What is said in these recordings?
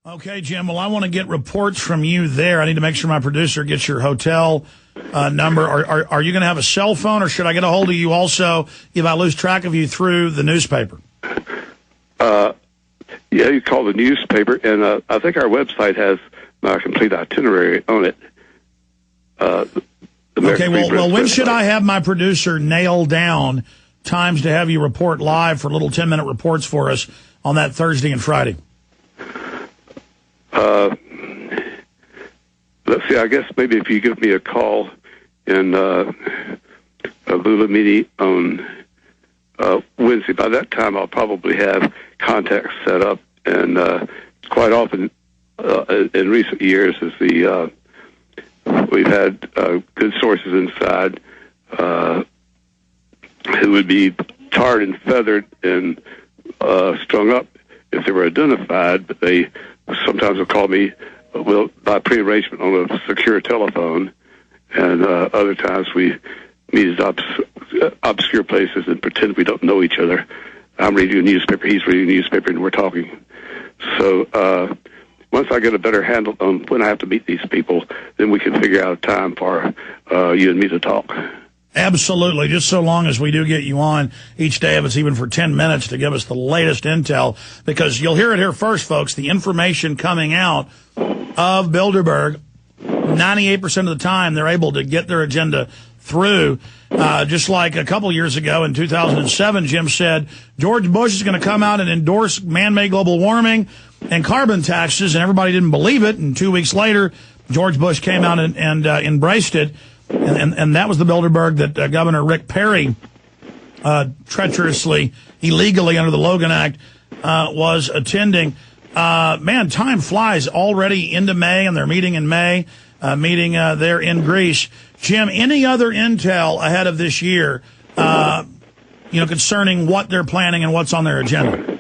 Okay, Jim. Well, I want to get reports from you there. I need to make sure my producer gets your hotel number. Are you going to have a cell phone, or should I get a hold of you also if I lose track of you through the newspaper? Yeah, you call the newspaper, and I think our website has my complete itinerary on it. Okay, well, when should I have my producer nail down times to have you report live for little 10-minute reports for us on that Thursday and Friday? Let's see, I guess maybe if you give me a call in Lulamini on Wednesday, by that time I'll probably have contacts set up, and quite often in recent years we've had good sources inside who would be tarred and feathered and strung up if they were identified, but they sometimes will call me by prearrangement on a secure telephone, and other times we meet at obscure places and pretend we don't know each other. I'm reading a newspaper, he's reading a newspaper, and we're talking. So once I get a better handle on when I have to meet these people, then we can figure out a time for you and me to talk. Absolutely, just so long as we do get you on each day, if it's even for 10 minutes, to give us the latest intel, because you'll hear it here first, folks. The information coming out of Bilderberg, 98% of the time, they're able to get their agenda through. Just like a couple years ago in 2007, Jim said George Bush is going to come out and endorse man-made global warming and carbon taxes, and everybody didn't believe it. And 2 weeks later, George Bush came out and embraced it. And that was the Bilderberg that Governor Rick Perry treacherously, illegally under the Logan Act, was attending. Man, time flies already into May, and they're meeting in May, there in Greece. Jim, any other intel ahead of this year, concerning what they're planning and what's on their agenda?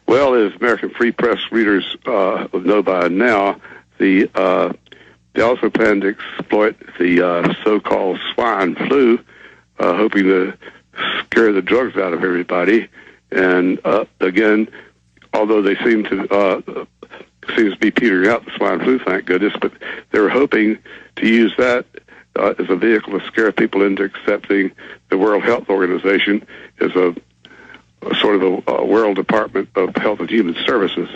Well, as American Free Press readers know by now, they also plan to exploit the so-called swine flu, hoping to scare the drugs out of everybody. And again, although they seems to be petering out the swine flu, thank goodness, but they're hoping to use that as a vehicle to scare people into accepting the World Health Organization as a sort of a world department of health and human services.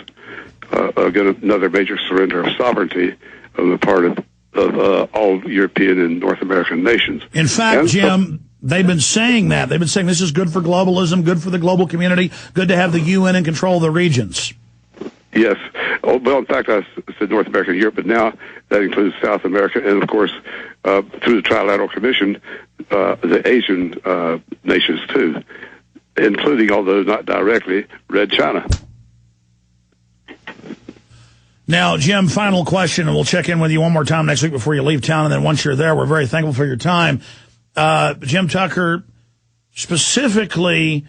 Again, another major surrender of sovereignty on the part of all European and North American nations. In fact, Jim, they've been saying that. They've been saying this is good for globalism, good for the global community, good to have the UN in control of the regions. Yes. Oh, well, in fact, I said North America and Europe, but now that includes South America, and, of course, through the Trilateral Commission, the Asian nations, too, including, although not directly, Red China. Now, Jim, final question, and we'll check in with you one more time next week before you leave town, and then once you're there, we're very thankful for your time. Jim Tucker, specifically,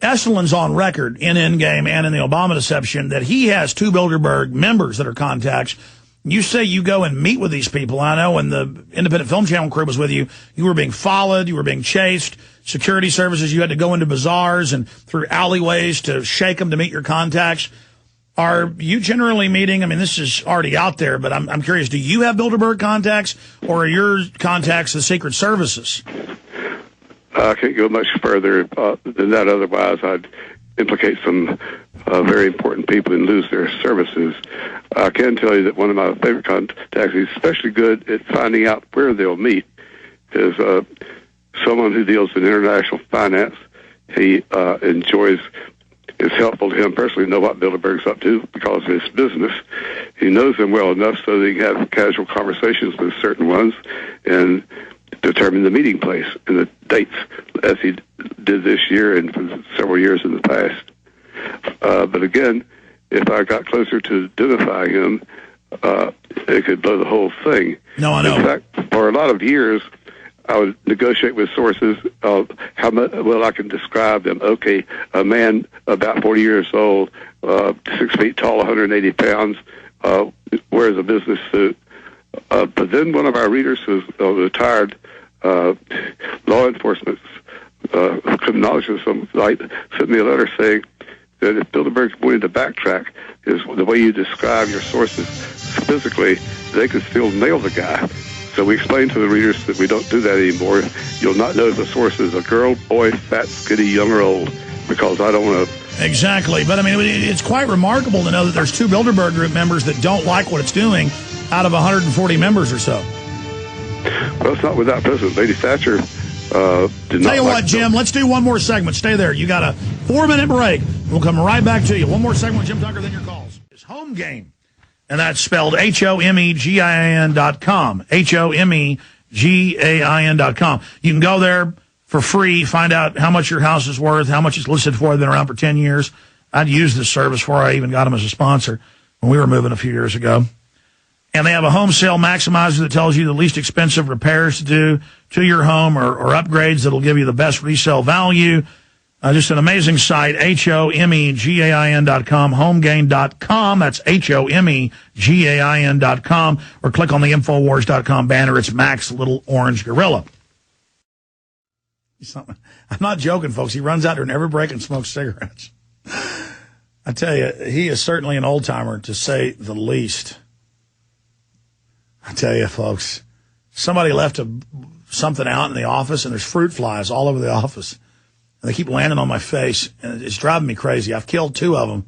Esselin's on record in Endgame and in the Obama deception that he has two Bilderberg members that are contacts. You say you go and meet with these people. I know when the Independent Film Channel crew was with you, you were being followed, you were being chased, security services, you had to go into bazaars and through alleyways to shake them to meet your contacts. Are you generally meeting, I mean, this is already out there, but I'm curious, do you have Bilderberg contacts, or are your contacts the Secret Services? I can't go much further than that, otherwise I'd implicate some very important people and lose their services. I can tell you that one of my favorite contacts, he's especially good at finding out where they'll meet, is someone who deals in international finance. He enjoys, it's helpful to him personally to know what Bilderberg's up to because of his business. He knows them well enough so that he can have casual conversations with certain ones and determine the meeting place and the dates, as he did this year and for several years in the past. But again, if I got closer to identifying him, it could blow the whole thing. No, I know. In fact, for a lot of years, I would negotiate with sources of how much, well, I can describe them. Okay, a man about 40 years old, 6 feet tall, 180 pounds, wears a business suit. But then one of our readers, who's a retired law enforcement criminologist, sent me a letter saying that if Bilderberg's willing to backtrack, is the way you describe your sources physically, they could still nail the guy. So we explained to the readers that we don't do that anymore. You'll not know if the source is a girl, boy, fat, skinny, young, or old, because I don't want to. Exactly. But, I mean, it's quite remarkable to know that there's 2 Bilderberg group members that don't like what it's doing out of 140 members or so. Well, it's not without precedent. Lady Thatcher did not. Tell you what, Jim, let's do one more segment. Stay there. You got a 4-minute break. We'll come right back to you. One more segment with Jim Tucker, then your calls. It's Home Game. And that's spelled HOMEGAIN.com. HOMEGAIN.com. You can go there for free, find out how much your house is worth, how much it's listed for. They've been around for 10 years. I'd used this service before I even got them as a sponsor when we were moving a few years ago. And they have a home sale maximizer that tells you the least expensive repairs to do to your home or upgrades that'll give you the best resale value. Just an amazing site, HOMEGAIN.com, homegain.com. That's HOMEGAIN.com. Or click on the Infowars.com banner. It's Mac's Little Orange Gorilla. I'm not joking, folks. He runs out during every break and smokes cigarettes. I tell you, he is certainly an old-timer, to say the least. I tell you, folks, somebody left something out in the office, and there's fruit flies all over the office. And they keep landing on my face, and it's driving me crazy. I've killed 2 of them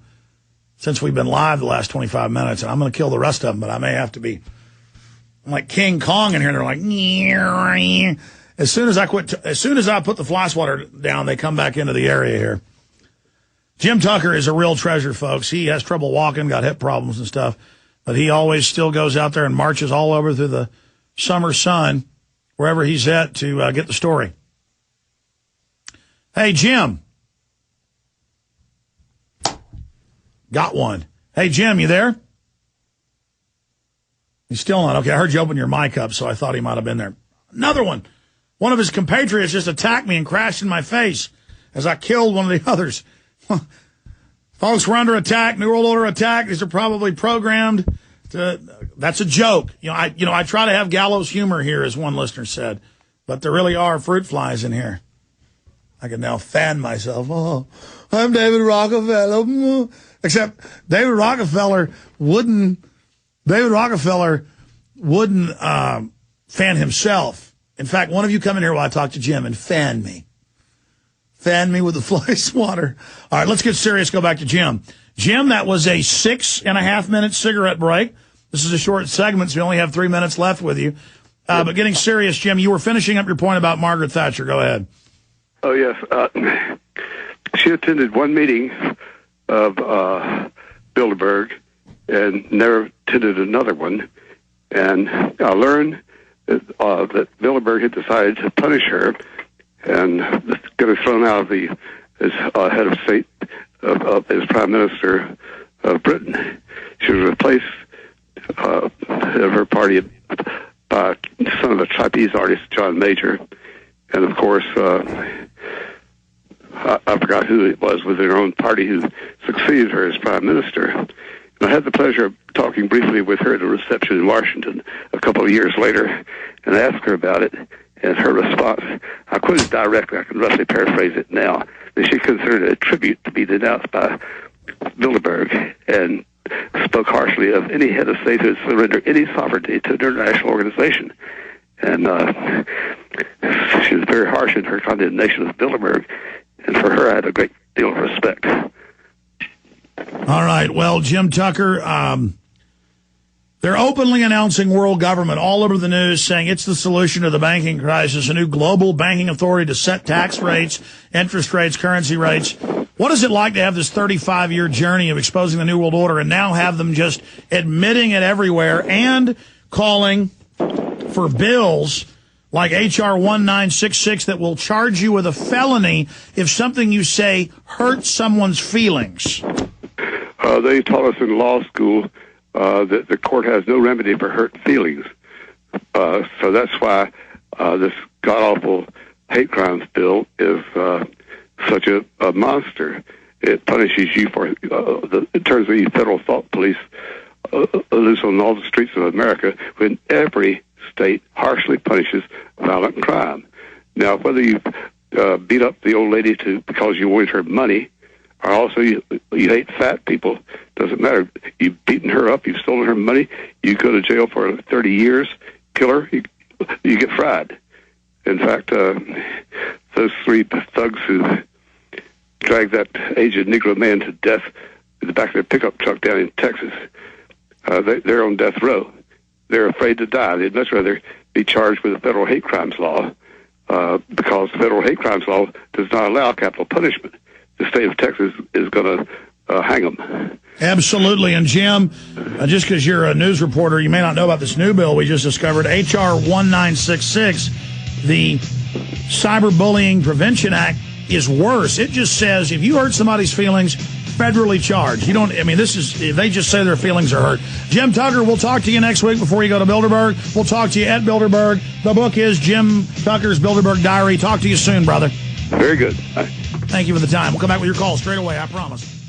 since we've been live the last 25 minutes, and I'm going to kill the rest of them, but I may have to be. I'm like King Kong in here, and they're like, nyeh. As soon as I put the fly swatter down, they come back into the area here. Jim Tucker is a real treasure, folks. He has trouble walking, got hip problems and stuff, but he always still goes out there and marches all over through the summer sun, wherever he's at, to get the story. Hey, Jim. Got one. Hey, Jim, you there? He's still on. Okay, I heard you open your mic up, so I thought he might have been there. Another one. One of his compatriots just attacked me and crashed in my face as I killed one of the others. Folks, we're under attack, New World Order attack. These are probably programmed to. That's a joke. I try to have gallows humor here, as one listener said, but there really are fruit flies in here. I can now fan myself. Oh, I'm David Rockefeller. Except David Rockefeller wouldn't fan himself. In fact, one of you come in here while I talk to Jim and fan me. Fan me with the fly swatter. All right, let's get serious. Go back to Jim. Jim, that was a 6.5-minute cigarette break. This is a short segment, so we only have 3 minutes left with you. But getting serious, Jim, you were finishing up your point about Margaret Thatcher. Go ahead. Oh, yes. She attended one meeting of Bilderberg and never attended another one. And I learned that Bilderberg had decided to punish her and get her thrown out of as head of state, as Prime Minister of Britain. She was replaced of her party by son of a trapeze artist, John Major. And, of course, I forgot who it was within her own party who succeeded her as Prime Minister. And I had the pleasure of talking briefly with her at a reception in Washington a couple of years later, and I asked her about it, and her response, I quote it directly, I can roughly paraphrase it now, that she considered it a tribute to be denounced by Bilderberg and spoke harshly of any head of state who would surrender any sovereignty to an international organization. And she was very harsh in her condemnation of Bilderberg, and for her I had a great deal of respect. All right. Well, Jim Tucker, they're openly announcing world government all over the news, saying it's the solution to the banking crisis, a new global banking authority to set tax rates, interest rates, currency rates. What is it like to have this 35-year journey of exposing the New World Order and now have them just admitting it everywhere and calling for bills like H.R. 1966 that will charge you with a felony if something you say hurts someone's feelings? They taught us in law school that the court has no remedy for hurt feelings. So that's why this god-awful hate crimes bill is such a monster. It punishes you for, in terms of the federal thought police loose on all the streets of America, when every state harshly punishes violent crime. Now, whether you beat up the old lady because you wanted her money, or also you hate fat people. Doesn't matter. You've beaten her up. You've stolen her money. You go to jail for 30 years. Kill her. You get fried. In fact, those three thugs who dragged that aged Negro man to death in the back of their pickup truck down in Texas, they're on death row. They're afraid to die. They'd much rather be charged with the federal hate crimes law because the federal hate crimes law does not allow capital punishment. The state of Texas is going to hang them. Absolutely. And, Jim, just because you're a news reporter, you may not know about this new bill we just discovered, H.R. 1966, the Cyberbullying Prevention Act, is worse. It just says if you hurt somebody's feelings, federally charged. You don't, I mean, this is, if they just say their feelings are hurt. Jim Tucker, we'll talk to you next week before you go to Bilderberg. We'll talk to you at Bilderberg. The book is Jim Tucker's Bilderberg Diary. Talk to you soon, brother. Very good. Thank you for the time. We'll come back with your call straight away, I promise.